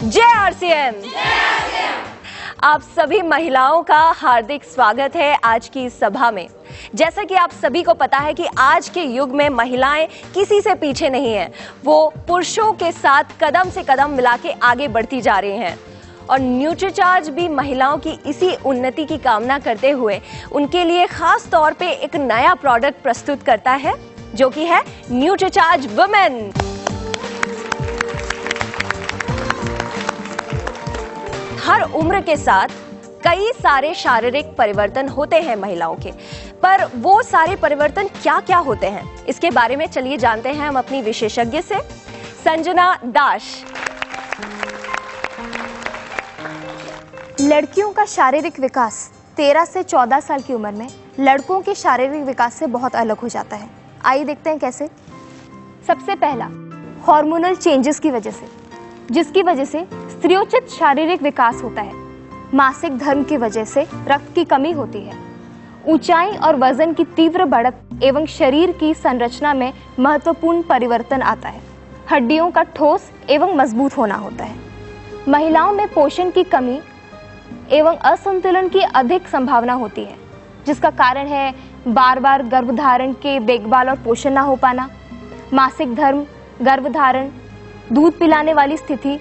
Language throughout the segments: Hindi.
जय आरसीएम। आप सभी महिलाओं का हार्दिक स्वागत है आज की इस सभा में। जैसा कि आप सभी को पता है कि आज के युग में महिलाएं किसी से पीछे नहीं हैं, वो पुरुषों के साथ कदम से कदम मिला के आगे बढ़ती जा रही हैं। और न्यूट्रीचार्ज भी महिलाओं की इसी उन्नति की कामना करते हुए उनके लिए खास तौर पे एक नया प्रोडक्ट प्रस्तुत करता है, जो कि है न्यूट्रीचार्ज वुमेन। हर उम्र के साथ कई सारे शारीरिक परिवर्तन होते हैं महिलाओं के, पर वो सारे परिवर्तन क्या क्या होते हैं, इसके बारे में चलिए जानते हैं हम अपनी विशेषज्ञ से, संजना दास। लड़कियों का शारीरिक विकास 13 से 14 साल की उम्र में लड़कों के शारीरिक विकास से बहुत अलग हो जाता है। आइए देखते हैं कैसे। सबसे पहला, हार्मोनल चेंजेस की वजह से, जिसकी वजह से स्त्रियोचित शारीरिक विकास होता है। मासिक धर्म की वजह से रक्त की कमी होती है। ऊंचाई और वजन की तीव्र बढ़त एवं शरीर की संरचना में महत्वपूर्ण परिवर्तन आता है। हड्डियों का ठोस एवं मजबूत होना होता है। महिलाओं में पोषण की कमी एवं असंतुलन की अधिक संभावना होती है, जिसका कारण है बार बार गर्भधारण के देखभाल और पोषण ना हो पाना, मासिक धर्म, गर्भधारण, दूध पिलाने वाली स्थिति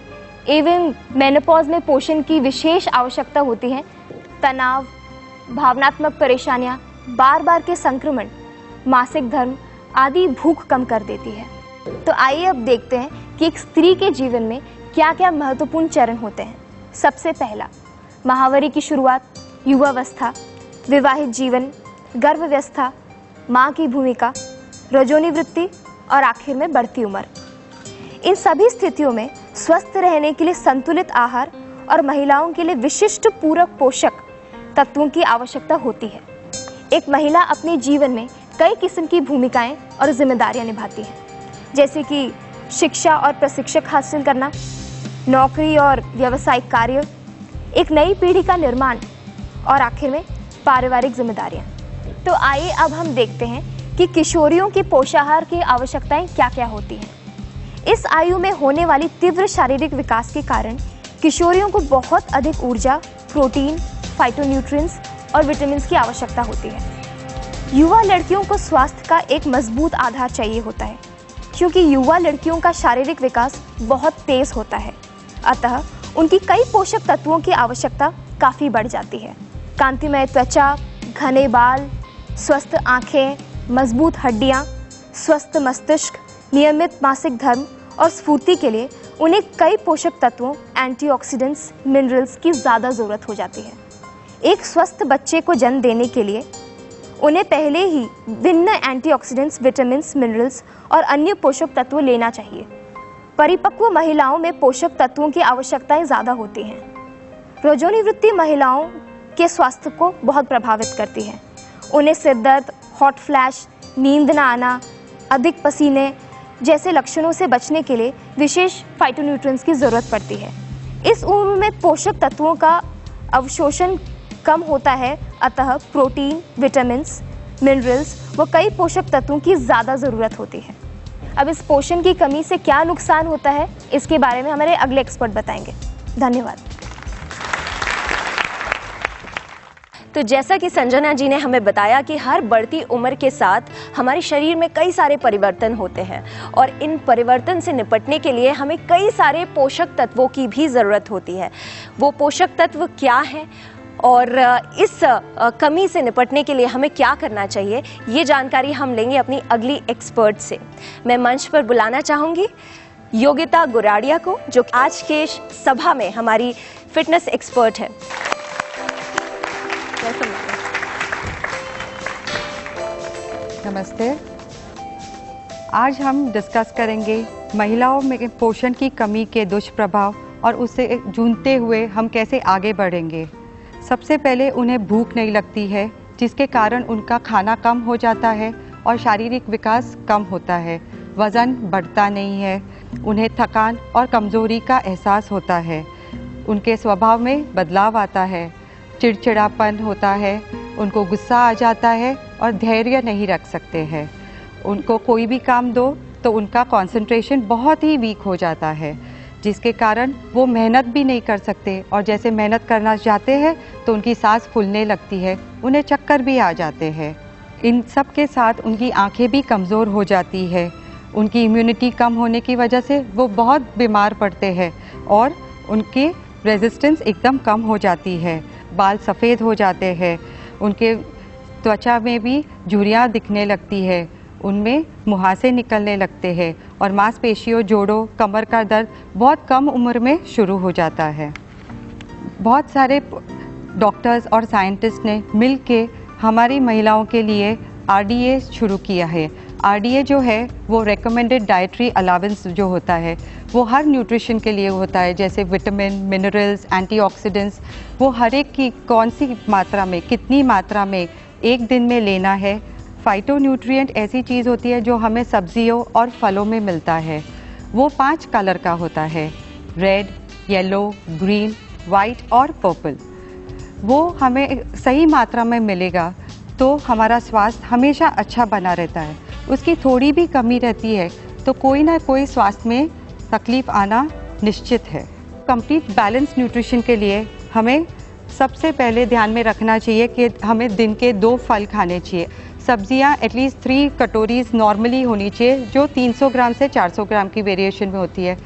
एवं मेनोपॉज में पोषण की विशेष आवश्यकता होती है, तनाव, भावनात्मक परेशानियां, बार बार के संक्रमण, मासिक धर्म आदि भूख कम कर देती है। तो आइए अब देखते हैं कि एक स्त्री के जीवन में क्या क्या महत्वपूर्ण चरण होते हैं। सबसे पहला, माहवारी की शुरुआत, युवावस्था, विवाहित जीवन, गर्भावस्था, माँ की भूमिका, रजोनिवृत्ति और आखिर में बढ़ती उम्र। इन सभी स्थितियों में स्वस्थ रहने के लिए संतुलित आहार और महिलाओं के लिए विशिष्ट पूरक पोषक तत्वों की आवश्यकता होती है। एक महिला अपने जीवन में कई किस्म की भूमिकाएं और जिम्मेदारियां निभाती है, जैसे कि शिक्षा और प्रशिक्षक हासिल करना, नौकरी और व्यावसायिक कार्य, एक नई पीढ़ी का निर्माण और आखिर में पारिवारिक जिम्मेदारियां। तो आइए अब हम देखते हैं कि किशोरियों की पोषाहार की आवश्यकताएं क्या क्या होती हैं। इस आयु में होने वाली तीव्र शारीरिक विकास के कारण किशोरियों को बहुत अधिक ऊर्जा, प्रोटीन, फाइटोन्यूट्रिएंट्स और विटामिन्स की आवश्यकता होती है। युवा लड़कियों को स्वास्थ्य का एक मजबूत आधार चाहिए होता है, क्योंकि युवा लड़कियों का शारीरिक विकास बहुत तेज होता है, अतः उनकी कई पोषक तत्वों की आवश्यकता काफ़ी बढ़ जाती है। कांतिमय त्वचा, घने बाल, स्वस्थ आँखें, मजबूत हड्डियाँ, स्वस्थ मस्तिष्क, नियमित मासिक धर्म और स्फूर्ति के लिए उन्हें कई पोषक तत्वों, एंटीऑक्सीडेंट्स, मिनरल्स की ज़्यादा ज़रूरत हो जाती है। एक स्वस्थ बच्चे को जन्म देने के लिए उन्हें पहले ही भिन्न एंटीऑक्सीडेंट्स, विटामिन्स, मिनरल्स और अन्य पोषक तत्व लेना चाहिए। परिपक्व महिलाओं में पोषक तत्वों की आवश्यकताएं ज़्यादा होती हैं। रजोनिवृत्ति महिलाओं के स्वास्थ्य को बहुत प्रभावित करती है। उन्हें सिरदर्द, हॉट फ्लैश, नींद न आना, अधिक पसीने जैसे लक्षणों से बचने के लिए विशेष फाइटोन्यूट्रिएंट्स की ज़रूरत पड़ती है। इस उम्र में पोषक तत्वों का अवशोषण कम होता है, अतः प्रोटीन, विटामिन्स, मिनरल्स व कई पोषक तत्वों की ज़्यादा ज़रूरत होती है। अब इस पोषण की कमी से क्या नुकसान होता है, इसके बारे में हमारे अगले एक्सपर्ट बताएंगे। धन्यवाद। तो जैसा कि संजना जी ने हमें बताया कि हर बढ़ती उम्र के साथ हमारे शरीर में कई सारे परिवर्तन होते हैं और इन परिवर्तन से निपटने के लिए हमें कई सारे पोषक तत्वों की भी ज़रूरत होती है। वो पोषक तत्व क्या हैं और इस कमी से निपटने के लिए हमें क्या करना चाहिए, ये जानकारी हम लेंगे अपनी अगली एक्सपर्ट से। मैं मंच पर बुलाना चाहूँगी योगिता गुराड़िया को, जो आज के सभा में हमारी फिटनेस एक्सपर्ट है। नमस्ते। आज हम डिस्कस करेंगे महिलाओं में पोषण की कमी के दुष्प्रभाव और उससे जूझते हुए हम कैसे आगे बढ़ेंगे। सबसे पहले उन्हें भूख नहीं लगती है, जिसके कारण उनका खाना कम हो जाता है और शारीरिक विकास कम होता है। वज़न बढ़ता नहीं है, उन्हें थकान और कमज़ोरी का एहसास होता है, उनके स्वभाव में बदलाव आता है, चिड़चिड़ापन होता है, उनको गुस्सा आ जाता है और धैर्य नहीं रख सकते हैं। उनको कोई भी काम दो तो उनका कंसंट्रेशन बहुत ही वीक हो जाता है। जिसके कारण वो मेहनत भी नहीं कर सकते, और जैसे मेहनत करना चाहते हैं तो उनकी सांस फूलने लगती है, उन्हें चक्कर भी आ जाते हैं। इन सब के साथ उनकी आंखें भी कमज़ोर हो जाती है। उनकी इम्यूनिटी कम होने की वजह से वो बहुत बीमार पड़ते हैं और उनकी रेजिस्टेंस एकदम कम हो जाती है। बाल सफ़ेद हो जाते हैं, उनके त्वचा में भी झुर्रियाँ दिखने लगती है, उनमें मुहासे निकलने लगते हैं और मांसपेशियों, जोड़ों, कमर का दर्द बहुत कम उम्र में शुरू हो जाता है। बहुत सारे डॉक्टर्स और साइंटिस्ट ने मिल के हमारी महिलाओं के लिए RDA शुरू किया है। RDA जो है वो रेकमेंडेड डाइटरी अलावेंस जो होता है वो हर न्यूट्रिशन के लिए होता है, जैसे विटामिन, मिनरल्स, एंटीऑक्सीडेंट्स, वो हर एक की कौन सी मात्रा में, कितनी मात्रा में एक दिन में लेना है। फाइटोन्यूट्रिएंट ऐसी चीज़ होती है जो हमें सब्जियों और फलों में मिलता है। वो 5 कलर का होता है, रेड, येलो, ग्रीन, वाइट और पर्पल। वो हमें सही मात्रा में मिलेगा तो हमारा स्वास्थ्य हमेशा अच्छा बना रहता है। उसकी थोड़ी भी कमी रहती है तो कोई ना कोई स्वास्थ्य में तकलीफ आना निश्चित है। कंप्लीट बैलेंस न्यूट्रिशन के लिए हमें सबसे पहले ध्यान में रखना चाहिए कि हमें दिन के 2 फल खाने चाहिए। सब्जियां एटलीस्ट 3 कटोरीज नॉर्मली होनी चाहिए, जो 300 ग्राम से 400 ग्राम की वेरिएशन में होती है।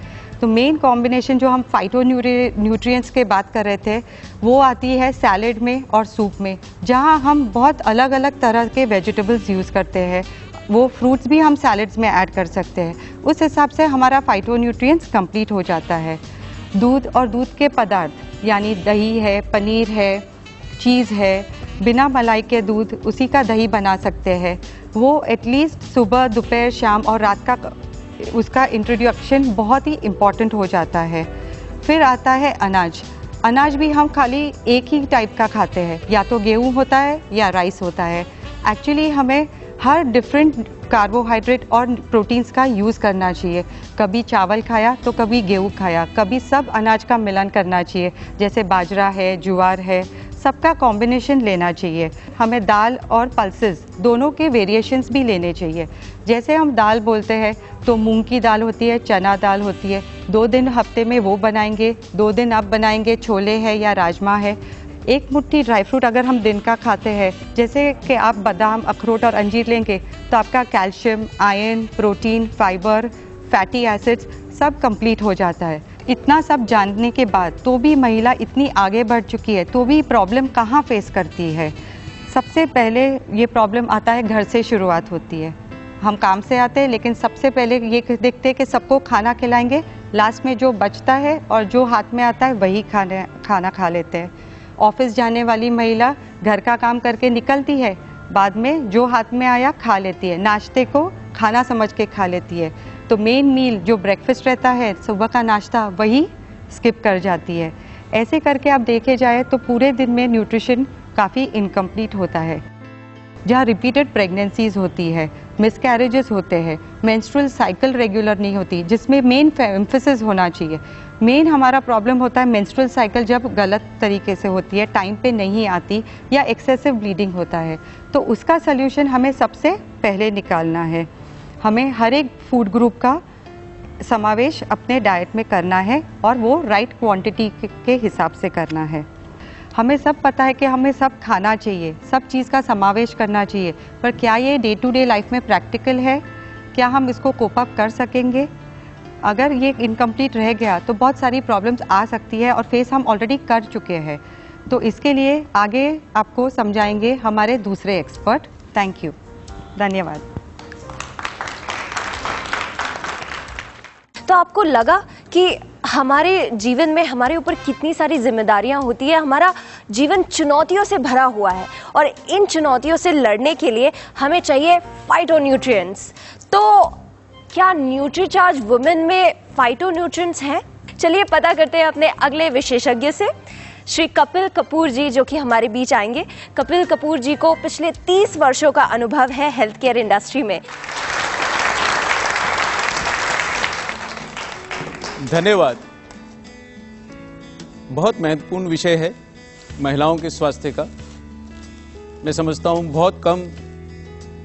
तो मेन कॉम्बिनेशन जो हम फाइटोन्यूट्रिएंट्स के बात कर रहे थे वो आती है सैलेड में और सूप में, जहां हम बहुत अलग अलग तरह के वेजिटेबल्स यूज़ करते हैं। वो फ्रूट्स भी हम सैलेड्स में ऐड कर सकते हैं। उस हिसाब से हमारा फाइटोन्यूट्रिएंट्स कंप्लीट हो जाता है। दूध और दूध के पदार्थ यानी दही है, पनीर है, चीज़ है, बिना मलाई के दूध, उसी का दही बना सकते हैं। वो एटलीस्ट सुबह, दोपहर, शाम और रात का उसका इंट्रोडक्शन बहुत ही इम्पॉर्टेंट हो जाता है। फिर आता है अनाज। अनाज भी हम खाली एक ही टाइप का खाते हैं, या तो गेहूँ होता है या राइस होता है। एक्चुअली हमें हर डिफरेंट कार्बोहाइड्रेट और प्रोटीन्स का यूज़ करना चाहिए। कभी चावल खाया तो कभी गेहूँ खाया, कभी सब अनाज का मिलन करना चाहिए, जैसे बाजरा है, ज्वार है, सबका कॉम्बिनेशन लेना चाहिए। हमें दाल और पल्सेस दोनों के वेरिएशंस भी लेने चाहिए। जैसे हम दाल बोलते हैं तो मूंग की दाल होती है, चना दाल होती है। 2 दिन हफ्ते में वो बनाएंगे, 2 दिन आप बनाएंगे छोले है या राजमा है। एक मुट्ठी ड्राई फ्रूट अगर हम दिन का खाते हैं, जैसे कि आप बादाम, अखरोट और अंजीर लेंगे तो आपका calcium, iron, protein, fibre, fatty acids सब कंप्लीट हो जाता है। इतना सब जानने के बाद तो भी महिला इतनी आगे बढ़ चुकी है तो भी प्रॉब्लम कहाँ फेस करती है। सबसे पहले ये प्रॉब्लम आता है, घर से शुरुआत होती है। हम काम से आते हैं लेकिन सबसे पहले ये देखते हैं कि सबको खाना खिलाएंगे, लास्ट में जो बचता है और जो हाथ में आता है वही खाना खा लेते हैं। ऑफिस जाने वाली महिला घर का काम करके निकलती है, बाद में जो हाथ में आया खा लेती है, नाश्ते को खाना समझ के खा लेती है। तो मेन मील जो ब्रेकफास्ट रहता है, सुबह का नाश्ता, वही स्किप कर जाती है। ऐसे करके आप देखे जाए तो पूरे दिन में न्यूट्रिशन काफ़ी इनकम्प्लीट होता है। जहाँ रिपीटेड प्रेगनेंसीज होती है, मिसकैरेजेस होते हैं, मेंस्ट्रुअल साइकिल रेगुलर नहीं होती, जिसमें मेन एम्फेसिस होना चाहिए। मेन हमारा प्रॉब्लम होता है मेंस्ट्रुअल साइकिल जब गलत तरीके से होती है, टाइम पे नहीं आती या एक्सेसिव ब्लीडिंग होता है, तो उसका सल्यूशन हमें सबसे पहले निकालना है। हमें हर एक फूड ग्रुप का समावेश अपने डाइट में करना है और वो राइट क्वांटिटी के हिसाब से करना है। हमें सब पता है कि हमें सब खाना चाहिए, सब चीज़ का समावेश करना चाहिए, पर क्या ये डे टू डे लाइफ में प्रैक्टिकल है? क्या हम इसको कोप अप कर सकेंगे? अगर ये इनकम्प्लीट रह गया तो बहुत सारी प्रॉब्लम्स आ सकती है और फेस हम ऑलरेडी कर चुके हैं। तो इसके लिए आगे आपको समझाएंगे हमारे दूसरे एक्सपर्ट। थैंक यू, धन्यवाद। तो आपको लगा कि हमारे जीवन में हमारे ऊपर कितनी सारी जिम्मेदारियां होती है, हमारा जीवन चुनौतियों से भरा हुआ है और इन चुनौतियों से लड़ने के लिए हमें चाहिए फाइटोन्यूट्रिएंट्स। तो क्या न्यूट्रीचार्ज वुमेन में फाइटोन्यूट्रिएंट्स हैं? चलिए पता करते हैं अपने अगले विशेषज्ञ से, श्री कपिल कपूर जी, जो कि हमारे बीच आएंगे। कपिल कपूर जी को पिछले 30 वर्षों का अनुभव है हेल्थ केयर इंडस्ट्री में। धन्यवाद। बहुत महत्वपूर्ण विषय है महिलाओं के स्वास्थ्य का। मैं समझता हूँ बहुत कम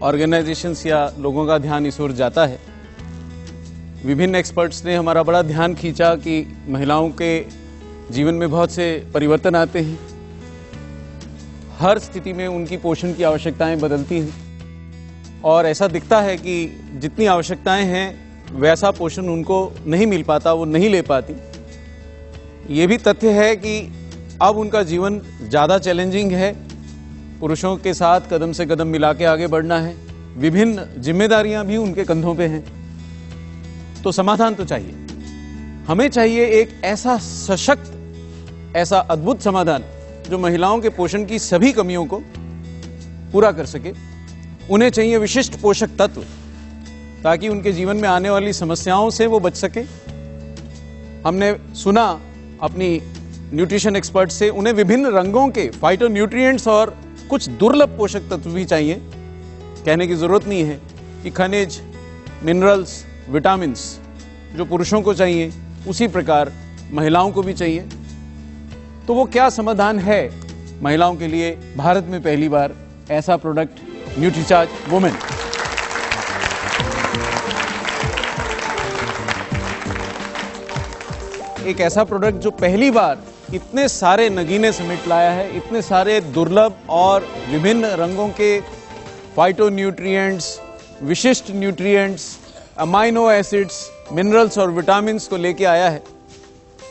ऑर्गेनाइजेशंस या लोगों का ध्यान इस ओर जाता है। विभिन्न एक्सपर्ट्स ने हमारा बड़ा ध्यान खींचा कि महिलाओं के जीवन में बहुत से परिवर्तन आते हैं, हर स्थिति में उनकी पोषण की आवश्यकताएं बदलती हैं और ऐसा दिखता है कि जितनी आवश्यकताएं हैं वैसा पोषण उनको नहीं मिल पाता, वो नहीं ले पाती। ये भी तथ्य है कि अब उनका जीवन ज़्यादा चैलेंजिंग है, पुरुषों के साथ कदम से कदम मिला के आगे बढ़ना है, विभिन्न जिम्मेदारियां भी उनके कंधों पे हैं। तो समाधान तो चाहिए, हमें चाहिए एक ऐसा सशक्त, ऐसा अद्भुत समाधान जो महिलाओं के पोषण की सभी कमियों को पूरा कर सके। उन्हें चाहिए विशिष्ट पोषक तत्व ताकि उनके जीवन में आने वाली समस्याओं से वो बच सके। हमने सुना अपनी न्यूट्रिशन एक्सपर्ट से, उन्हें विभिन्न रंगों के फाइटोन्यूट्रिएंट्स और कुछ दुर्लभ पोषक तत्व भी चाहिए। कहने की जरूरत नहीं है कि खनिज, मिनरल्स, विटामिन्स जो पुरुषों को चाहिए उसी प्रकार महिलाओं को भी चाहिए। तो वो क्या समाधान है महिलाओं के लिए? भारत में पहली बार ऐसा प्रोडक्ट न्यूट्रीचार्ज वुमेन। एक ऐसा प्रोडक्ट जो पहली बार इतने सारे नगीने समेट लाया है, इतने सारे दुर्लभ और विभिन्न रंगों के फाइटोन्यूट्रिएंट्स, विशिष्ट न्यूट्रिएंट्स, अमाइनो एसिड्स, मिनरल्स और विटामिन्स को लेके आया है,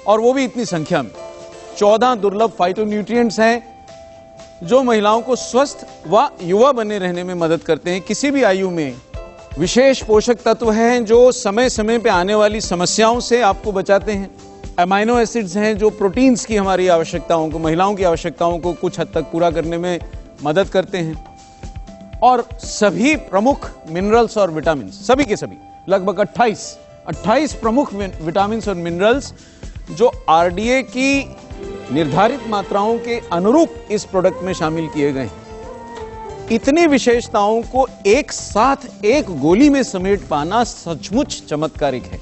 और वो भी इतनी संख्या में। 14 दुर्लभ फाइटोन्यूट्रिएंट्स हैं जो महिलाओं को स्वस्थ व युवा बने रहने में मदद करते हैं किसी भी आयु में। विशेष पोषक तत्व हैं जो समय समय पे आने वाली समस्याओं से आपको बचाते हैं। अमाइनो एसिड्स हैं जो प्रोटीन्स की हमारी आवश्यकताओं को, महिलाओं की आवश्यकताओं को कुछ हद तक पूरा करने में मदद करते हैं। और सभी प्रमुख मिनरल्स और विटामिन, सभी के सभी लगभग 28 प्रमुख विटामिन्स और मिनरल्स जो आरडीए की निर्धारित मात्राओं के अनुरूप इस प्रोडक्ट में शामिल किए गए हैं। इतनी विशेषताओं को एक साथ एक गोली में समेट पाना सचमुच चमत्कारिक है।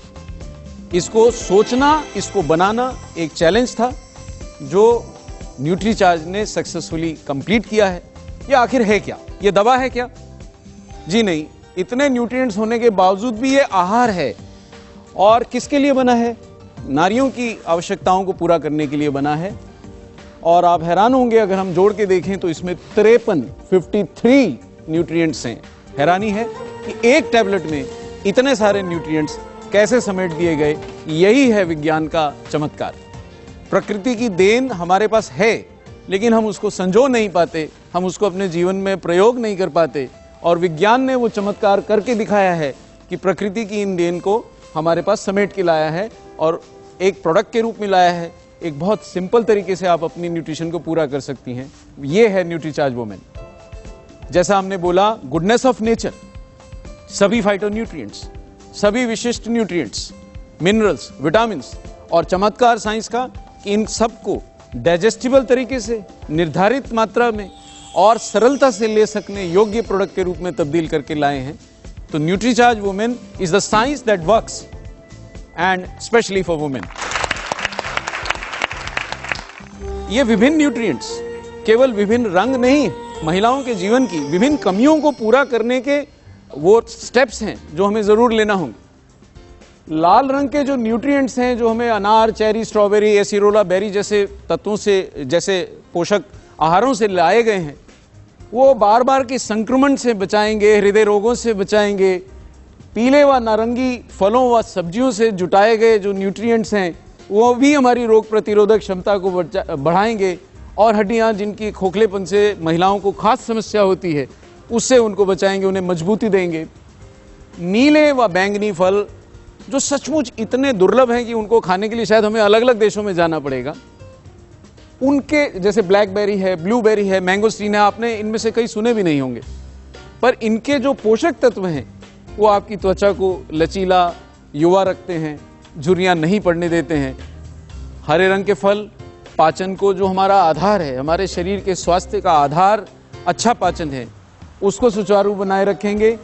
इसको सोचना, इसको बनाना एक चैलेंज था जो न्यूट्रीचार्ज ने सक्सेसफुली कंप्लीट किया है। ये आखिर है क्या? ये दवा है क्या? जी नहीं, इतने न्यूट्रिएंट्स होने के बावजूद भी ये आहार है। और किसके लिए बना है? नारियों की आवश्यकताओं को पूरा करने के लिए बना है। और आप हैरान होंगे अगर हम जोड़ के देखें तो इसमें 53 न्यूट्रिएंट्स हैं। हैरानी है कि एक टैबलेट में इतने सारे न्यूट्रिएंट्स कैसे समेट दिए गए। यही है विज्ञान का चमत्कार। प्रकृति की देन हमारे पास है, लेकिन हम उसको संजो नहीं पाते, हम उसको अपने जीवन में प्रयोग नहीं कर पाते। और विज्ञान ने वो चमत्कार करके दिखाया है कि प्रकृति की इन देन को हमारे पास समेट के लाया है और एक प्रोडक्ट के रूप में लाया है। एक बहुत सिंपल तरीके से आप अपनी न्यूट्रिशन को पूरा कर सकती हैं। ये है न्यूट्रीचार्ज वुमेन। जैसा हमने बोला, गुडनेस ऑफ नेचर, सभी फाइटोन्यूट्रिएंट्स, सभी विशिष्ट न्यूट्रिएंट्स, मिनरल्स, विटामिन्स, और चमत्कार साइंस का कि इन सबको डाइजेस्टिबल तरीके से, निर्धारित मात्रा में और सरलता से ले सकने योग्य प्रोडक्ट के रूप में तब्दील करके लाए हैं। तो Nutricharge women is the science that works and specially for women. ये विभिन्न न्यूट्रिएंट्स केवल विभिन्न रंग नहीं, महिलाओं के जीवन की विभिन्न कमियों को पूरा करने के वो स्टेप्स हैं जो हमें जरूर लेना होंगे। लाल रंग के जो न्यूट्रिएंट्स हैं जो हमें अनार, चेरी, स्ट्रॉबेरी, एसिरोला बेरी जैसे तत्वों से, जैसे पोषक आहारों से लाए गए हैं, वो बार बार के संक्रमण से बचाएंगे, हृदय रोगों से बचाएंगे। पीले व नारंगी फलों व सब्जियों से जुटाए गए जो न्यूट्रिएंट्स हैं वो भी हमारी रोग प्रतिरोधक क्षमता को बढ़ाएंगे। और हड्डियां जिनकी खोखलेपन से महिलाओं को खास समस्या होती है उससे उनको बचाएंगे, उन्हें मजबूती देंगे। नीले व बैंगनी फल जो सचमुच इतने दुर्लभ हैं कि उनको खाने के लिए शायद हमें अलग अलग देशों में जाना पड़ेगा, उनके जैसे ब्लैकबेरी है, ब्लूबेरी है, मैंगोस्टीन है, आपने इनमें से कई सुने भी नहीं होंगे, पर इनके जो पोषक तत्व हैं वो आपकी त्वचा को लचीला, युवा रखते हैं, झुर्रियां नहीं पड़ने देते हैं। हरे रंग के फल पाचन को, जो हमारा आधार है, हमारे शरीर के स्वास्थ्य का आधार अच्छा पाचन है, उसको सुचारू बनाए रखेंगे।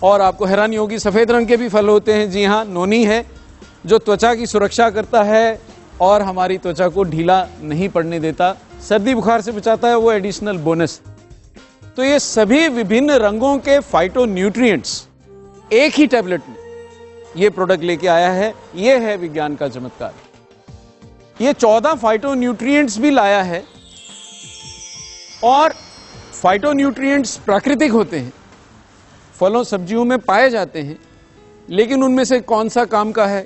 और आपको हैरानी होगी, सफ़ेद रंग के भी फल होते हैं। जी हाँ, नोनी है जो त्वचा की सुरक्षा करता है और हमारी त्वचा को ढीला नहीं पड़ने देता, सर्दी बुखार से बचाता है, वो एडिशनल बोनस। तो ये सभी विभिन्न रंगों के फाइटोन्यूट्रिएंट्स एक ही टैबलेट में ये प्रोडक्ट लेके आया है। ये है विज्ञान का चमत्कार। ये 14 फाइटोन्यूट्रिएंट्स भी लाया है और फाइटोन्यूट्रिएंट्स प्राकृतिक होते हैं, फलों सब्जियों में पाए जाते हैं, लेकिन उनमें से कौन सा काम का है,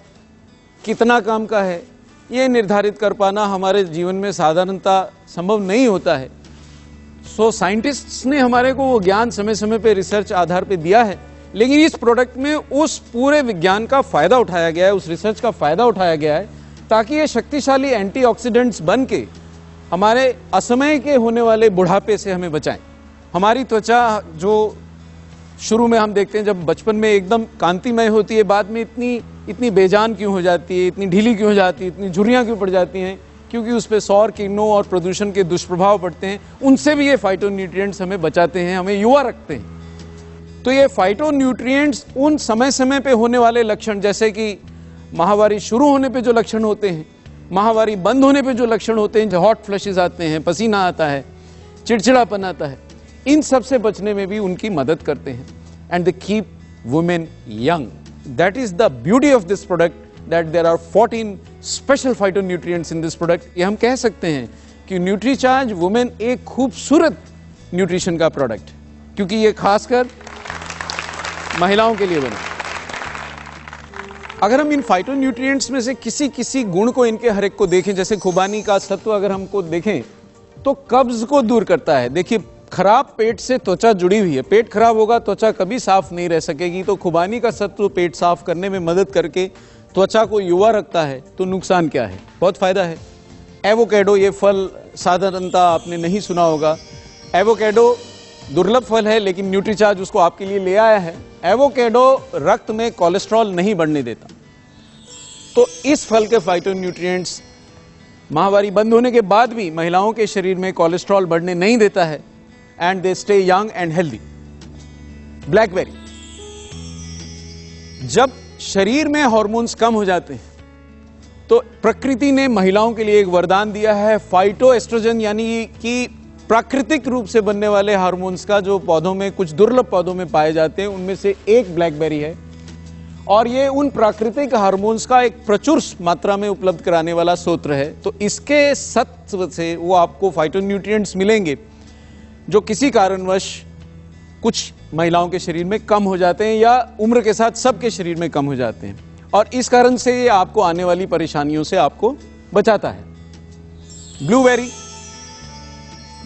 कितना काम का है, ये निर्धारित कर पाना हमारे जीवन में साधारणतः संभव नहीं होता है। सो साइंटिस्ट्स ने हमारे को वो ज्ञान समय समय पे रिसर्च आधार पे दिया है, लेकिन इस प्रोडक्ट में उस पूरे विज्ञान का फायदा उठाया गया है, उस रिसर्च का फायदा उठाया गया है, ताकि ये शक्तिशाली एंटीऑक्सीडेंट्स बन के हमारे असमय के होने वाले बुढ़ापे से हमें बचाएं। हमारी त्वचा जो शुरू में हम देखते हैं जब बचपन में एकदम कांतिमय होती है, बाद में इतनी बेजान क्यों हो जाती है, इतनी ढीली क्यों हो जाती है, इतनी झुर्रियाँ क्यों पड़ जाती हैं, क्योंकि उस पर सौर किरणों और प्रदूषण के दुष्प्रभाव पड़ते हैं। उनसे भी ये फाइटोन्यूट्रिएंट्स हमें बचाते हैं, हमें युवा रखते हैं। तो ये फाइटोन्यूट्रिएंट्स उन समय समय पे होने वाले लक्षण, जैसे कि माहवारी शुरू होने पे जो लक्षण होते हैं, माहवारी बंद होने पे जो लक्षण होते हैं, जो हॉट फ्लशेस आते हैं, पसीना आता है, चिड़चिड़ापन आता है, इन सब से बचने में भी उनकी मदद करते हैं। And they keep women young. That is the beauty of this product, that there are 14 special phytonutrients in this product. ये हम कह सकते हैं कि न्यूट्रीचार्ज वुमेन एक खूबसूरत न्यूट्रिशन का प्रोडक्ट, क्योंकि ये खासकर महिलाओं के लिए बना। अगर हम इन फाइटोन्यूट्रिएंट्स में से किसी गुण को इनके हर एक को देखें, जैसे खुबानी का सत्व अगर हमको देखें तो कब्ज को दूर करता है। देखिए, खराब पेट से त्वचा जुड़ी हुई है, पेट खराब होगा त्वचा कभी साफ नहीं रह सकेगी। तो खुबानी का सत्व पेट साफ करने में मदद करके त्वचा को युवा रखता है। तो नुकसान क्या है? बहुत फायदा है। एवोकेडो, ये फल साधारणतः आपने नहीं सुना होगा। एवोकेडो दुर्लभ फल है, लेकिन न्यूट्रीचार्ज उसको आपके लिए ले आया है। एवोकेडो रक्त में कोलेस्ट्रॉल नहीं बढ़ने देता। तो इस फल के फाइटोन्यूट्रिएंट्स माहवारी बंद होने के बाद भी महिलाओं के शरीर में कोलेस्ट्रॉल बढ़ने नहीं देता है, and they stay young and healthy. Blackberry, जब शरीर में हार्मोन्स कम हो जाते हैं तो प्रकृति ने महिलाओं के लिए एक वरदान दिया है, फाइटोएस्ट्रोजन, यानी कि प्राकृतिक रूप से बनने वाले हार्मोन्स का, जो पौधों में, कुछ दुर्लभ पौधों में पाए जाते हैं, उनमें से एक ब्लैकबेरी है। और ये उन प्राकृतिक हार्मोन्स का एक प्रचुर मात्रा में उपलब्ध कराने वाला स्रोत है। तो इसके सत्व से वो आपको फाइटोन्यूट्रिएंट्स मिलेंगे जो किसी कारणवश कुछ महिलाओं के शरीर में कम हो जाते हैं, या उम्र के साथ सबके शरीर में कम हो जाते हैं, और इस कारण से ये आपको आने वाली परेशानियों से आपको बचाता है। ब्लूबेरी,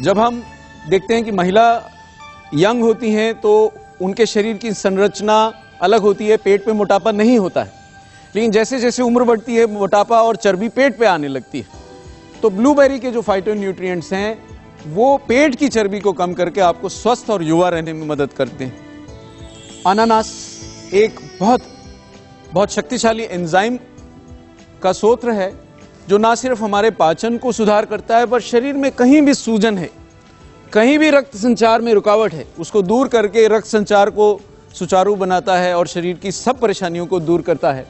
जब हम देखते हैं कि महिला यंग होती हैं तो उनके शरीर की संरचना अलग होती है, पेट पे मोटापा नहीं होता है, लेकिन जैसे जैसे उम्र बढ़ती है मोटापा और चर्बी पेट पे आने लगती है। तो ब्लूबेरी के जो फाइटोन्यूट्रिएंट्स हैं वो पेट की चर्बी को कम करके आपको स्वस्थ और युवा रहने में मदद करते हैं। अनानास एक बहुत शक्तिशाली एंजाइम का स्रोत है, जो ना सिर्फ हमारे पाचन को सुधार करता है, पर शरीर में कहीं भी सूजन है, कहीं भी रक्त संचार में रुकावट है, उसको दूर करके रक्त संचार को सुचारू बनाता है और शरीर की सब परेशानियों को दूर करता है।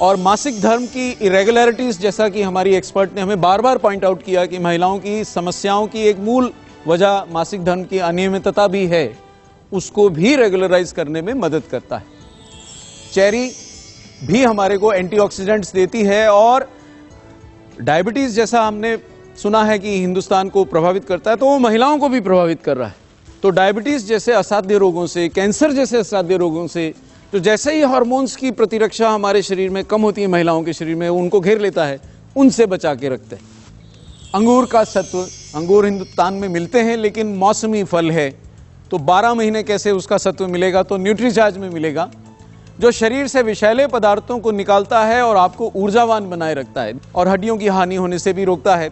और मासिक धर्म की इरेगुलरिटीज, जैसा कि हमारी एक्सपर्ट ने हमें बार बार पॉइंट आउट किया कि महिलाओं की समस्याओं की एक मूल वजह मासिक धर्म की अनियमितता भी है, उसको भी रेगुलराइज करने में मदद करता है। चेरी भी हमारे को एंटीऑक्सीडेंट्स देती है, और डायबिटीज जैसा हमने सुना है कि हिंदुस्तान को प्रभावित करता है, तो वो महिलाओं को भी प्रभावित कर रहा है। तो डायबिटीज जैसे असाध्य रोगों से, कैंसर जैसे असाध्य रोगों से, तो जैसे ही हार्मोन्स की प्रतिरक्षा हमारे शरीर में कम होती है, महिलाओं के शरीर में उनको घेर लेता है, उनसे बचा के रखते हैं। अंगूर का सत्व, अंगूर हिंदुस्तान में मिलते हैं लेकिन मौसमी फल है, तो 12 महीने कैसे उसका सत्व मिलेगा? तो न्यूट्रीचार्ज में मिलेगा, जो शरीर से विषैले पदार्थों को निकालता है और आपको ऊर्जावान बनाए रखता है और हड्डियों की हानि होने से भी रोकता है।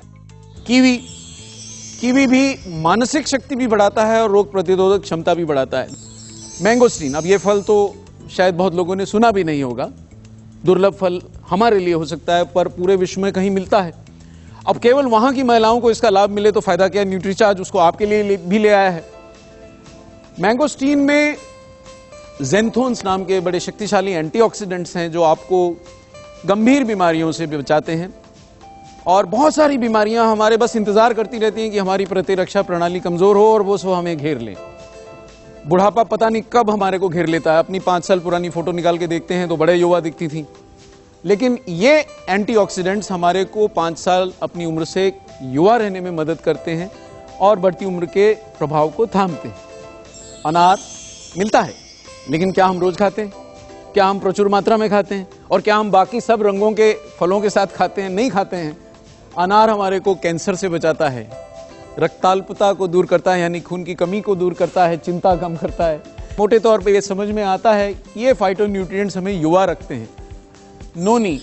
कीवी भी मानसिक शक्ति भी बढ़ाता है और रोग प्रतिरोधक क्षमता भी बढ़ाता है। मैंगोस्टीन, अब ये फल तो शायद बहुत लोगों ने सुना भी नहीं होगा, दुर्लभ फल हमारे लिए हो सकता है, पर पूरे विश्व में कहीं मिलता है। अब केवल वहां की महिलाओं को इसका लाभ मिले तो फायदा क्या? न्यूट्रीचार्ज उसको आपके लिए भी ले आया है। मैंगोस्टीन में ज़ेंथोन्स नाम के बड़े शक्तिशाली एंटीऑक्सीडेंट्स हैं, जो आपको गंभीर बीमारियों से बचाते हैं, और बहुत सारी बीमारियां हमारे बस इंतजार करती रहती हैं कि हमारी प्रतिरक्षा प्रणाली कमजोर हो और वो सो हमें घेर लें। बुढ़ापा पता नहीं कब हमारे को घेर लेता है। अपनी 5 साल पुरानी फोटो निकाल के देखते हैं तो बड़े युवा दिखती थी, लेकिन ये एंटीऑक्सीडेंट्स हमारे को 5 साल अपनी उम्र से युवा रहने में मदद करते हैं और बढ़ती उम्र के प्रभाव को थामते हैं। अनार मिलता है, लेकिन क्या हम रोज खाते हैं? क्या हम प्रचुर मात्रा में खाते हैं? और क्या हम बाकी सब रंगों के फलों के साथ खाते हैं? नहीं खाते हैं। अनार हमारे को कैंसर से बचाता है, रक्ताल्पता को दूर करता है, यानी खून की कमी को दूर करता है, चिंता कम करता है। मोटे तौर पे ये समझ में आता है कि ये फाइटोन्यूट्रिएंट्स हमें युवा रखते हैं। नोनी,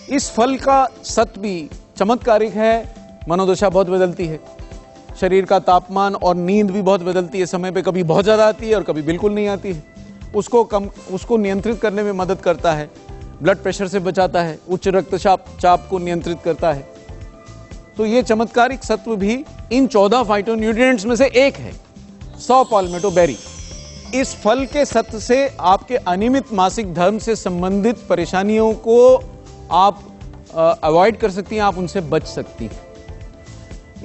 इस फल का सत्व भी चमत्कारिक है। मनोदशा बहुत बदलती है, शरीर का तापमान और नींद भी बहुत बदलती है। समय पे कभी बहुत ज़्यादा आती है और कभी बिल्कुल नहीं आती है। उसको नियंत्रित करने में मदद करता है, ब्लड प्रेशर से बचाता है, उच्च रक्तचाप को नियंत्रित करता है। तो ये चमत्कारिक सत्व भी इन 14 फाइटोन्यूट्रिएंट्स में से एक है। सॉ पाल्मेटो बेरी, इस फल के सत्व से आपके अनियमित मासिक धर्म से संबंधित परेशानियों को आप अवॉइड कर सकती हैं, आप उनसे बच सकती हैं।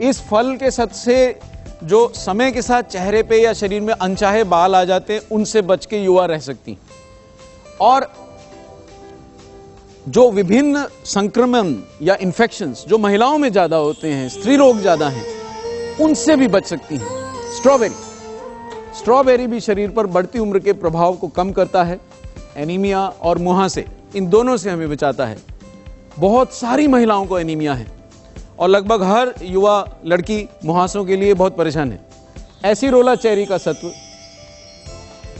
इस फल के सत्व से जो समय के साथ चेहरे पे या शरीर में अनचाहे बाल आ जाते हैं, उनसे बच के युवा रह सकती हैं। और जो विभिन्न संक्रमण या इन्फेक्शंस जो महिलाओं में ज्यादा होते हैं, स्त्री रोग ज्यादा हैं, उनसे भी बच सकती हैं। स्ट्रॉबेरी भी शरीर पर बढ़ती उम्र के प्रभाव को कम करता है। एनीमिया और मुहासे, इन दोनों से हमें बचाता है। बहुत सारी महिलाओं को एनीमिया है और लगभग हर युवा लड़की मुहासों के लिए बहुत परेशान है। एसिरोला चेरी का सत्व,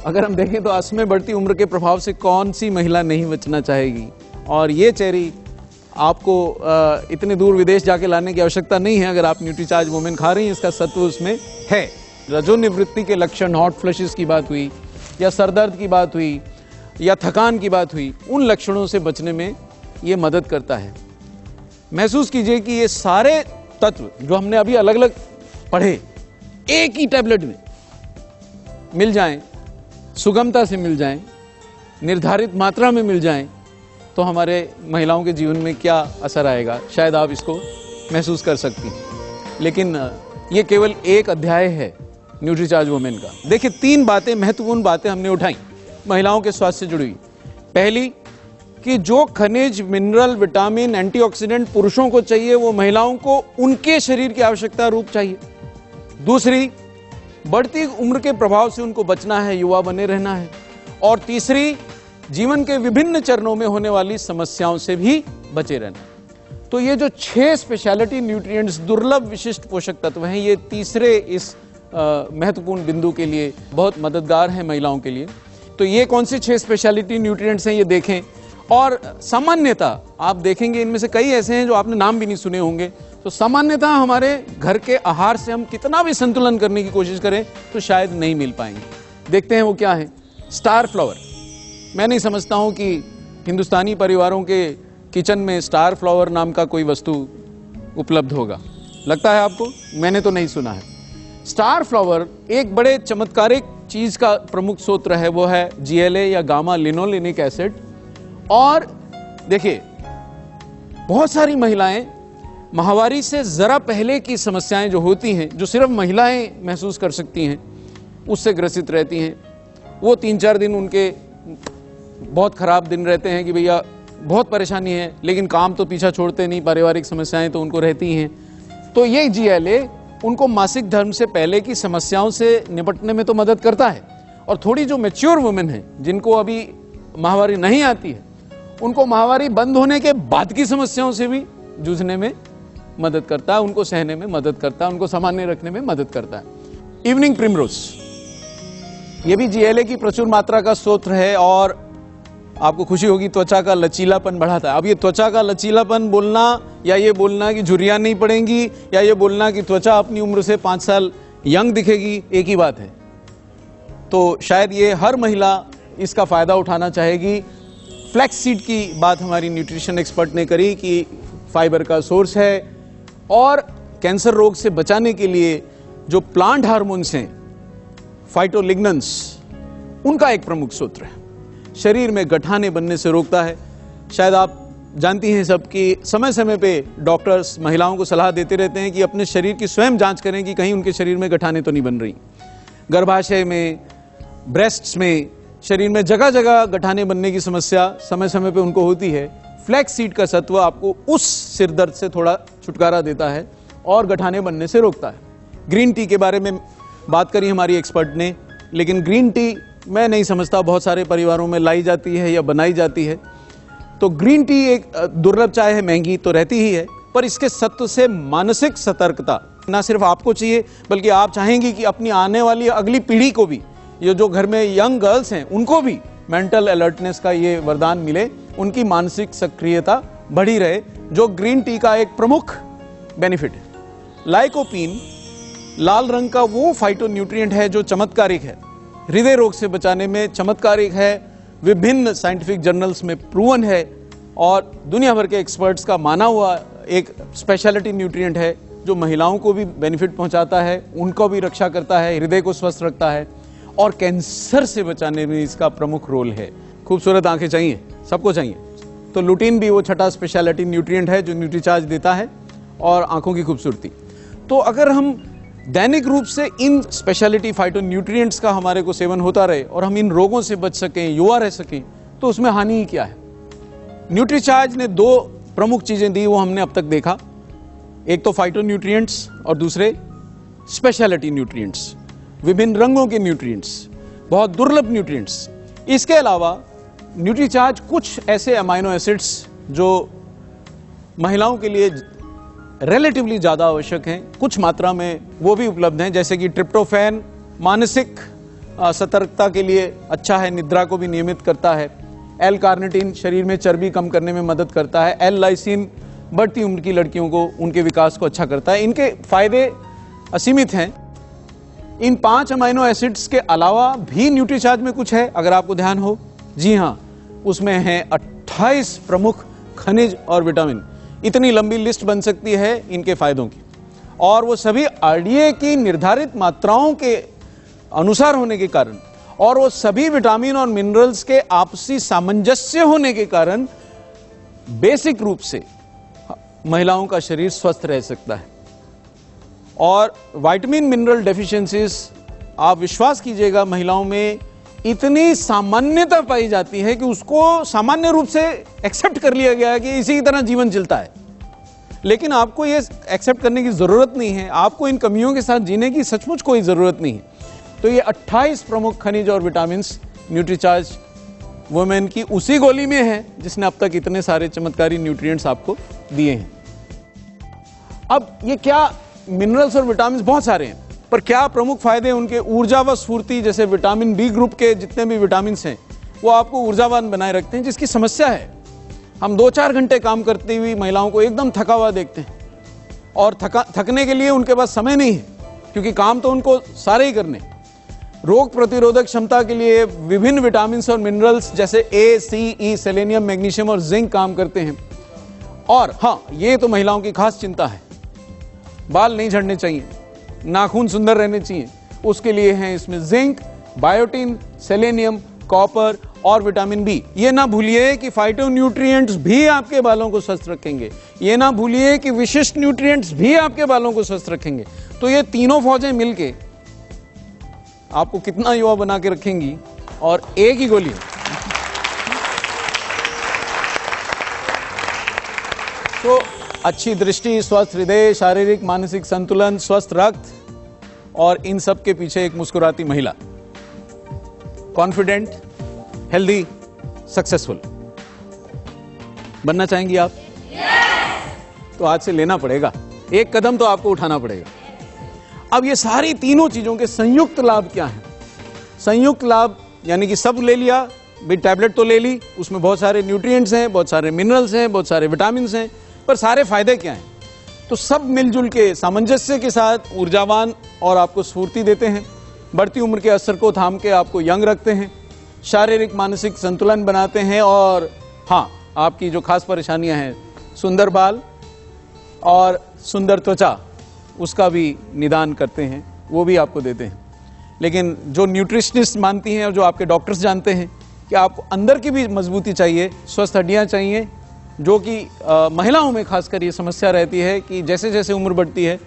अगर हम देखें तो असमय बढ़ती उम्र के प्रभाव से कौन सी महिला नहीं बचना चाहेगी। और ये चेरी आपको इतने दूर विदेश जाके लाने की आवश्यकता नहीं है। अगर आप न्यूट्रीचार्ज वुमेन खा रही हैं, इसका सत्व उसमें है। रजोनिवृत्ति के लक्षण, हॉट फ्लैशेस की बात हुई या सरदर्द की बात हुई या थकान की बात हुई, उन लक्षणों से बचने में ये मदद करता है। महसूस कीजिए कि ये सारे तत्व जो हमने अभी अलग अलग पढ़े, एक ही टैबलेट में मिल जाएं, सुगमता से मिल जाएं, निर्धारित मात्रा में मिल जाएं, तो हमारे महिलाओं के जीवन में क्या असर आएगा, शायद आप इसको महसूस कर सकती हैं। लेकिन ये केवल एक अध्याय है न्यूट्रीचार्ज वुमेन का। देखिए, 3 बातें, महत्वपूर्ण बातें हमने उठाई महिलाओं के स्वास्थ्य से जुड़ी हुई। पहली कि जो खनिज, मिनरल, विटामिन, एंटीऑक्सीडेंट पुरुषों को चाहिए, वो महिलाओं को उनके शरीर की आवश्यकता रूप चाहिए। दूसरी, बढ़ती उम्र के प्रभाव से उनको बचना है, युवा बने रहना है। और तीसरी, जीवन के विभिन्न चरणों में होने वाली समस्याओं से भी बचे रहना। तो ये जो 6 स्पेशलिटी न्यूट्रिएंट्स, दुर्लभ विशिष्ट पोषक तत्व हैं, ये तीसरे इस महत्वपूर्ण बिंदु के लिए बहुत मददगार हैं महिलाओं के लिए। तो ये कौन से 6 स्पेशलिटी न्यूट्रिएंट्स हैं, ये देखें। और सामान्यतः आप देखेंगे इनमें से कई ऐसे हैं जो आपने नाम भी नहीं सुने होंगे। तो सामान्यतः हमारे घर के आहार से हम कितना भी संतुलन करने की कोशिश करें तो शायद नहीं मिल पाएंगे। देखते हैं वो क्या है। स्टार फ्लावर, मैं नहीं समझता हूं कि हिंदुस्तानी परिवारों के किचन में स्टार फ्लावर नाम का कोई वस्तु उपलब्ध होगा। लगता है आपको? मैंने तो नहीं सुना है। स्टार फ्लावर एक बड़े चमत्कारिक चीज का प्रमुख स्रोत है, वो है GLA या गामा लिनोलेनिक एसिड। और देखिए, बहुत सारी महिलाएं माहवारी से जरा पहले की समस्याएं जो होती हैं, जो सिर्फ महिलाएं महसूस कर सकती हैं, उससे ग्रसित रहती हैं। वो 3-4 दिन उनके बहुत खराब दिन रहते हैं कि भैया बहुत परेशानी है, लेकिन काम तो पीछा छोड़ते नहीं, पारिवारिक समस्याएं तो उनको रहती हैं। तो ये GLA उनको मासिक धर्म से पहले की समस्याओं से निपटने में तो मदद करता है। और थोड़ी जो मैच्योर वुमेन है, जिनको अभी माहवारी नहीं आती है, उनको माहवारी बंद होने के बाद की समस्याओं से भी जूझने में मदद करता है, उनको सहने में मदद करता है, उनको सामान्य रखने में मदद करता है। इवनिंग प्रिमरोज, ये भी GLA की प्रचुर मात्रा का स्रोत है और आपको खुशी होगी, त्वचा का लचीलापन बढ़ाता है। अब ये त्वचा का लचीलापन बोलना या ये बोलना कि झुर्रियां नहीं पड़ेंगी या ये बोलना कि त्वचा अपनी उम्र से 5 साल यंग दिखेगी, एक ही बात है। तो शायद ये हर महिला इसका फायदा उठाना चाहेगी। फ्लैक्स सीड की बात हमारी न्यूट्रिशन एक्सपर्ट ने करी कि फाइबर का सोर्स है और कैंसर रोग से बचाने के लिए जो प्लांट हार्मोन्स हैं, फाइटोलिग्नेंस, उनका एक प्रमुख सूत्र है। शरीर में गठाने बनने से रोकता है। शायद आप जानती हैं सब कि समय समय पे डॉक्टर्स महिलाओं को सलाह देते रहते हैं कि अपने शरीर की स्वयं जांच करें कि कहीं उनके शरीर में गठाने तो नहीं बन रही। गर्भाशय में, ब्रेस्ट्स में, शरीर में जगह जगह गठाने बनने की समस्या समय समय पे उनको होती है, फ्लैक्स सीड का सत्व आपको उस सिर दर्द से थोड़ा छुटकारा देता है और गठाने बनने से रोकता है। ग्रीन टी के बारे में बात करी हमारी एक्सपर्ट ने, लेकिन ग्रीन टी मैं नहीं समझता बहुत सारे परिवारों में लाई जाती है या बनाई जाती है। तो ग्रीन टी एक दुर्लभ चाय है, महंगी तो रहती ही है, पर इसके सत्व से मानसिक सतर्कता ना सिर्फ आपको चाहिए बल्कि आप चाहेंगी कि अपनी आने वाली अगली पीढ़ी को भी, ये जो घर में यंग गर्ल्स हैं उनको भी मेंटल अलर्टनेस का ये वरदान मिले, उनकी मानसिक सक्रियता बढ़ी रहे, जो ग्रीन टी का एक प्रमुख बेनिफिट है। लाइकोपीन लाल रंग का वो फाइटोन्यूट्रिएंट है जो चमत्कारिक है, हृदय रोग से बचाने में चमत्कारिक है, विभिन्न साइंटिफिक जर्नल्स में प्रूवन है और दुनिया भर के एक्सपर्ट्स का माना हुआ एक स्पेशलिटी न्यूट्रिएंट है जो महिलाओं को भी बेनिफिट पहुंचाता है, उनको भी रक्षा करता है, हृदय को स्वस्थ रखता है और कैंसर से बचाने में इसका प्रमुख रोल है। खूबसूरत आंखें चाहिए, सबको चाहिए, तो लुटीन भी वो छठा स्पेशलिटी न्यूट्रिएंट है जो न्यूट्रीचार्ज देता है और आंखों की खूबसूरती। तो अगर हम दैनिक रूप से इन स्पेशलिटी फाइटोन्यूट्रिएंट्स का हमारे को सेवन होता रहे और हम इन रोगों से बच सकें, युवा रह सकें, तो उसमें हानि ही क्या है। न्यूट्रीचार्ज ने दो प्रमुख चीजें दी, वो हमने अब तक देखा, एक तो फाइटोन्यूट्रिएंट्स और दूसरे स्पेशलिटी न्यूट्रिएंट्स, विभिन्न रंगों के न्यूट्रिएंट्स, बहुत दुर्लभ न्यूट्रिएंट्स। इसके अलावा न्यूट्रीचार्ज कुछ ऐसे अमाइनो एसिड्स जो महिलाओं के लिए रिलेटिवली ज्यादा आवश्यक हैं, कुछ मात्रा में वो भी उपलब्ध हैं, जैसे कि ट्रिप्टोफैन मानसिक सतर्कता के लिए अच्छा है, निद्रा को भी नियमित करता है, एल कार्निटिन शरीर में चर्बी कम करने में मदद करता है, एल लाइसिन बढ़ती उम्र की लड़कियों को उनके विकास को अच्छा करता है। इनके फायदे असीमित हैं। इन 5 अमाइनो एसिड्स के अलावा भी न्यूट्रीचार्ज में कुछ है, अगर आपको ध्यान हो। जी हाँ, उसमें हैं 28 प्रमुख खनिज और विटामिन। इतनी लंबी लिस्ट बन सकती है इनके फायदों की, और वो सभी आरडीए की निर्धारित मात्राओं के अनुसार होने के कारण और वो सभी विटामिन और मिनरल्स के आपसी सामंजस्य होने के कारण बेसिक रूप से महिलाओं का शरीर स्वस्थ रह सकता है। और विटामिन मिनरल डेफिशिएंसीज, आप विश्वास कीजिएगा, महिलाओं में इतनी सामान्यता पाई जाती है कि उसको सामान्य रूप से एक्सेप्ट कर लिया गया है कि इसी की तरह जीवन चलता है। लेकिन आपको ये एक्सेप्ट करने की जरूरत नहीं है, आपको इन कमियों के साथ जीने की सचमुच कोई जरूरत नहीं है। तो ये 28 प्रमुख खनिज और विटामिन न्यूट्रीचार्ज वुमेन की उसी गोली में है जिसने अब तक इतने सारे चमत्कारी न्यूट्रिएंट्स आपको दिए हैं। अब ये क्या मिनरल्स और विटामिन बहुत सारे हैं, पर क्या प्रमुख फायदे उनके? ऊर्जा व स्फूर्ति, जैसे विटामिन बी ग्रुप के जितने भी विटामिन हैं वो आपको ऊर्जावान बनाए रखते हैं, जिसकी समस्या है हम 2-4 घंटे काम करती हुई महिलाओं को एकदम थका हुआ देखते हैं और थकने के लिए उनके पास समय नहीं है, क्योंकि काम तो उनको सारे ही करने। रोग प्रतिरोधक क्षमता के लिए विभिन्न विटामिन और मिनरल्स जैसे ए, सी, ई, सेलेनियम, मैग्नीशियम और जिंक काम करते हैं। और हाँ, ये तो महिलाओं की खास चिंता है, बाल नहीं झड़ने चाहिए, नाखून सुंदर रहने चाहिए, उसके लिए हैं इसमें जिंक, बायोटिन, सेलेनियम, कॉपर और विटामिन बी। ये ना भूलिए कि फाइटोन्यूट्रिएंट्स भी आपके बालों को स्वस्थ रखेंगे, ये ना भूलिए कि विशिष्ट न्यूट्रिएंट्स भी आपके बालों को स्वस्थ रखेंगे। तो ये तीनों फौजें मिलके आपको कितना युवा बना के रखेंगी, और एक ही गोली है। तो अच्छी दृष्टि, स्वस्थ हृदय, शारीरिक मानसिक संतुलन, स्वस्थ रक्त और इन सब के पीछे एक मुस्कुराती महिला, कॉन्फिडेंट, हेल्दी, सक्सेसफुल बनना चाहेंगी आप? तो आज से लेना पड़ेगा, एक कदम तो आपको उठाना पड़ेगा। अब ये सारी तीनों चीजों के संयुक्त लाभ क्या हैं? संयुक्त लाभ यानी कि सब ले लिया, भी टैबलेट तो ले ली, उसमें बहुत सारे न्यूट्रिएंट्स हैं, बहुत सारे मिनरल्स हैं, बहुत सारे विटामिन हैं, पर सारे फायदे क्या हैं? तो सब मिलजुल के सामंजस्य के साथ ऊर्जावान और आपको स्फूर्ति देते हैं, बढ़ती उम्र के असर को थाम के आपको यंग रखते हैं, शारीरिक मानसिक संतुलन बनाते हैं, और हाँ, आपकी जो खास परेशानियां हैं, सुंदर बाल और सुंदर त्वचा, उसका भी निदान करते हैं, वो भी आपको देते हैं। लेकिन जो न्यूट्रिशनिस्ट मानती हैं और जो आपके डॉक्टर्स जानते हैं कि आपको अंदर की भी मजबूती चाहिए, स्वस्थ हड्डियां चाहिए, जो कि महिलाओं में खासकर ये समस्या रहती है कि जैसे जैसे उम्र बढ़ती है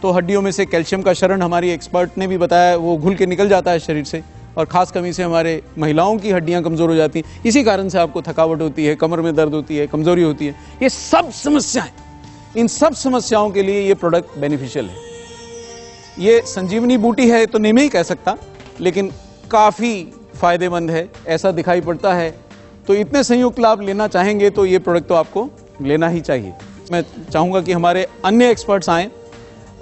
तो हड्डियों में से कैल्शियम का शरण, हमारी एक्सपर्ट ने भी बताया, वो घुल के निकल जाता है शरीर से, और ख़ास कमी से हमारे महिलाओं की हड्डियां कमज़ोर हो जाती हैं। इसी कारण से आपको थकावट होती है, कमर में दर्द होती है, कमज़ोरी होती है। ये सब समस्याएं, इन सब समस्याओं के लिए ये प्रोडक्ट बेनिफिशियल है। ये संजीवनी बूटी है तो नहीं मैं ही कह सकता, लेकिन काफ़ी फ़ायदेमंद है, ऐसा दिखाई पड़ता है। तो इतने संयुक्त लाभ लेना चाहेंगे तो ये प्रोडक्ट तो आपको लेना ही चाहिए। मैं चाहूँगा कि हमारे अन्य एक्सपर्ट्स आएँ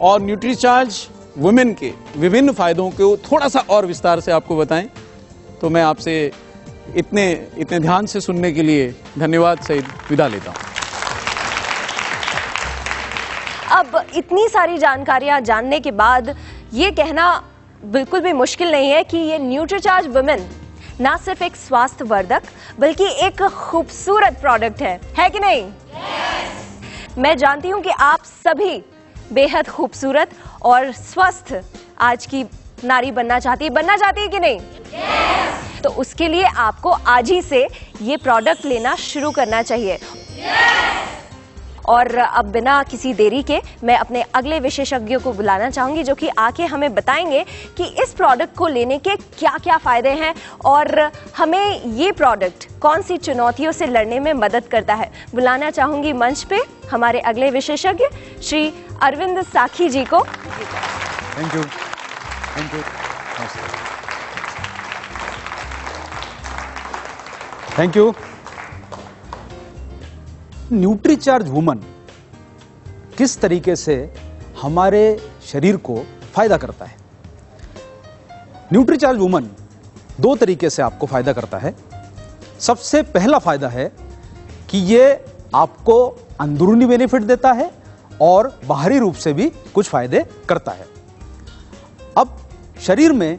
और न्यूट्रीचार्ज वुमेन के विभिन्न फायदों को थोड़ा सा और विस्तार से आपको बताएं। तो मैं आपसे इतने ध्यान से सुनने के लिए धन्यवाद सहित विदा लेता हूं। अब इतनी सारी जानकारियां जानने के बाद ये कहना बिल्कुल भी मुश्किल नहीं है कि ये न्यूट्रीचार्ज वुमेन ना सिर्फ एक स्वास्थ्य वर्धक बल्कि एक खूबसूरत प्रोडक्ट है कि नहीं? मैं जानती हूं कि आप सभी बेहद खूबसूरत और स्वस्थ आज की नारी बनना चाहती है कि नहीं? तो उसके लिए आपको आज ही से ये प्रोडक्ट लेना शुरू करना चाहिए। और अब बिना किसी देरी के मैं अपने अगले विशेषज्ञों को बुलाना चाहूंगी, जो कि आके हमें बताएंगे कि इस प्रोडक्ट को लेने के क्या क्या फायदे हैं और हमें ये प्रोडक्ट कौन सी चुनौतियों से लड़ने में मदद करता है। बुलाना चाहूंगी मंच पे हमारे अगले विशेषज्ञ श्री अरविंद साखी जी को। Thank you. Thank you. Nutricharge woman किस तरीके से हमारे शरीर को फायदा करता है? न्यूट्रीचार्ज वुमन दो तरीके से आपको फायदा करता है। सबसे पहला फायदा है कि ये आपको अंदरूनी बेनिफिट देता है और बाहरी रूप से भी कुछ फायदे करता है। अब शरीर में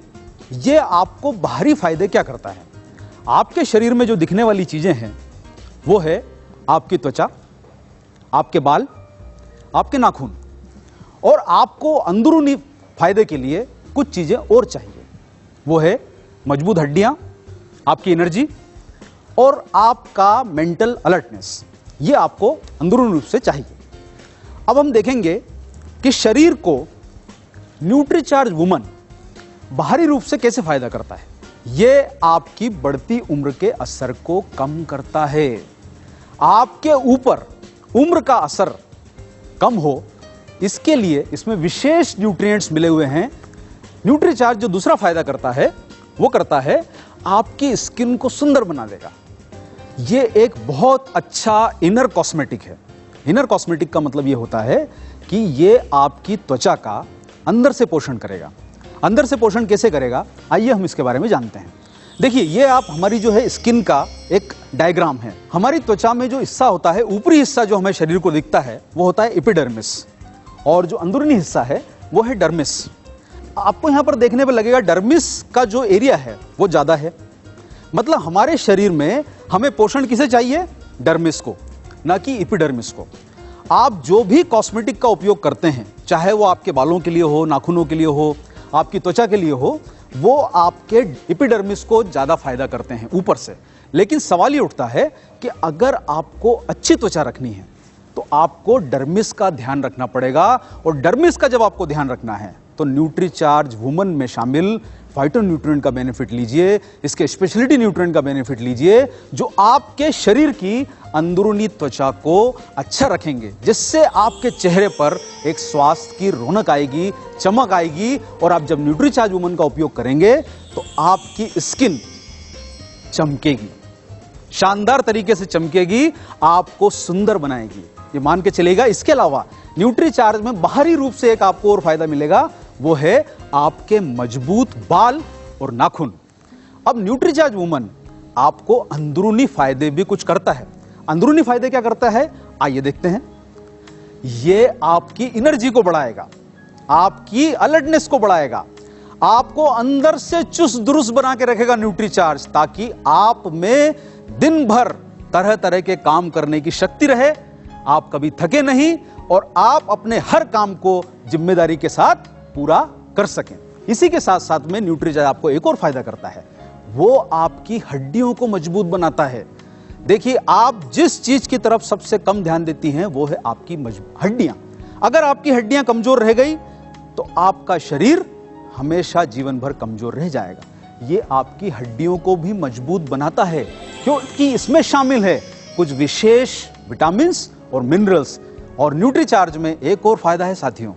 ये आपको बाहरी फायदे क्या करता है? आपके शरीर में जो दिखने वाली चीजें हैं वो है आपकी त्वचा, आपके बाल, आपके नाखून, और आपको अंदरूनी फायदे के लिए कुछ चीजें और चाहिए। वो है मजबूत हड्डियां, आपकी एनर्जी और आपका मेंटल अलर्टनेस। ये आपको अंदरूनी रूप से चाहिए। अब हम देखेंगे कि शरीर को न्यूट्रीचार्ज वुमन बाहरी रूप से कैसे फायदा करता है। ये आपकी बढ़ती उम्र के असर को कम करता है। आपके ऊपर उम्र का असर कम हो, इसके लिए इसमें विशेष न्यूट्रिएंट्स मिले हुए हैं। न्यूट्रीचार्ज जो दूसरा फायदा करता है वो करता है आपकी स्किन को सुंदर बना देगा। ये एक बहुत अच्छा इनर कॉस्मेटिक है। इनर कॉस्मेटिक का मतलब ये होता है कि ये आपकी त्वचा का अंदर से पोषण करेगा। अंदर से पोषण कैसे करेगा, आइए हम इसके बारे में जानते हैं। देखिए, ये आप हमारी जो है स्किन का एक डायग्राम है। हमारी त्वचा में जो हिस्सा होता है, ऊपरी हिस्सा जो हमें शरीर को दिखता है वो होता है एपिडर्मिस, और जो अंदरूनी हिस्सा है वो है डर्मिस। आपको यहाँ पर देखने पर लगेगा डर्मिस का जो एरिया है वो ज़्यादा है। मतलब हमारे शरीर में हमें पोषण किसे चाहिए? डर्मिस को, ना कि एपिडर्मिस को। आप जो भी कॉस्मेटिक का उपयोग करते हैं, चाहे वो आपके बालों के लिए हो, नाखूनों के लिए हो, आपकी त्वचा के लिए हो, वो आपके एपिडर्मिस को ज़्यादा फायदा करते हैं ऊपर से। लेकिन सवाल ये उठता है कि अगर आपको अच्छी त्वचा रखनी है तो आपको डर्मिस का ध्यान रखना पड़ेगा। और डर्मिस का जब आपको ध्यान रखना है तो न्यूट्रीचार्ज वुमन में शामिल फाइटोन्यूट्रिएंट का बेनिफिट लीजिए, इसके स्पेशलिटी न्यूट्रिएंट का बेनिफिट लीजिए, जो आपके शरीर की अंदरूनी त्वचा को अच्छा रखेंगे, जिससे आपके चेहरे पर एक स्वास्थ्य की रौनक आएगी, चमक आएगी। और आप जब न्यूट्रीचार्ज वुमन का उपयोग करेंगे तो आपकी स्किन चमकेगी, शानदार तरीके से चमकेगी, आपको सुंदर बनाएगी, ये मान के चलेगा। इसके अलावा न्यूट्रीचार्ज में बाहरी रूप से एक आपको और फायदा मिलेगा, वो है आपके मजबूत बाल और नाखून। अब न्यूट्रीचार्ज वुमन आपको अंदरूनी फायदे भी कुछ करता है। अंदरूनी फायदे क्या करता है, आइए देखते हैं। ये आपकी एनर्जी को बढ़ाएगा, आपकी अलर्टनेस को बढ़ाएगा, आपको अंदर से चुस्त दुरुस्त बना के रखेगा न्यूट्रीचार्ज, ताकि आप में दिन भर तरह तरह के काम करने की शक्ति रहे, आप कभी थके नहीं और आप अपने हर काम को जिम्मेदारी के साथ पूरा कर सकें। इसी के साथ साथ में न्यूट्रीचार्ज आपको एक और फायदा करता है, वो आपकी हड्डियों को मजबूत बनाता है। देखिए, आप जिस चीज की तरफ सबसे कम ध्यान देती हैं वो है आपकी हड्डियां। अगर आपकी हड्डियां कमजोर रह गई तो आपका शरीर हमेशा जीवन भर कमजोर रह जाएगा। ये आपकी हड्डियों को भी मजबूत बनाता है, क्योंकि इसमें शामिल है कुछ विशेष विटामिन्स और मिनरल्स। और न्यूट्रीचार्ज में एक और फायदा है साथियों,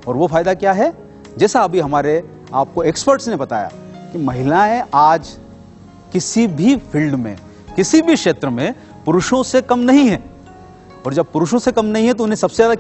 और वो फायदा क्या है? जैसा अभी हमारे आपको एक्सपर्ट्स ने बताया कि महिलाएं आज किसी भी फील्ड में, किसी भी क्षेत्र में पुरुषों से कम नहीं है। और जब पुरुषों से कम नहीं है तो उन्हें सबसे ज्यादा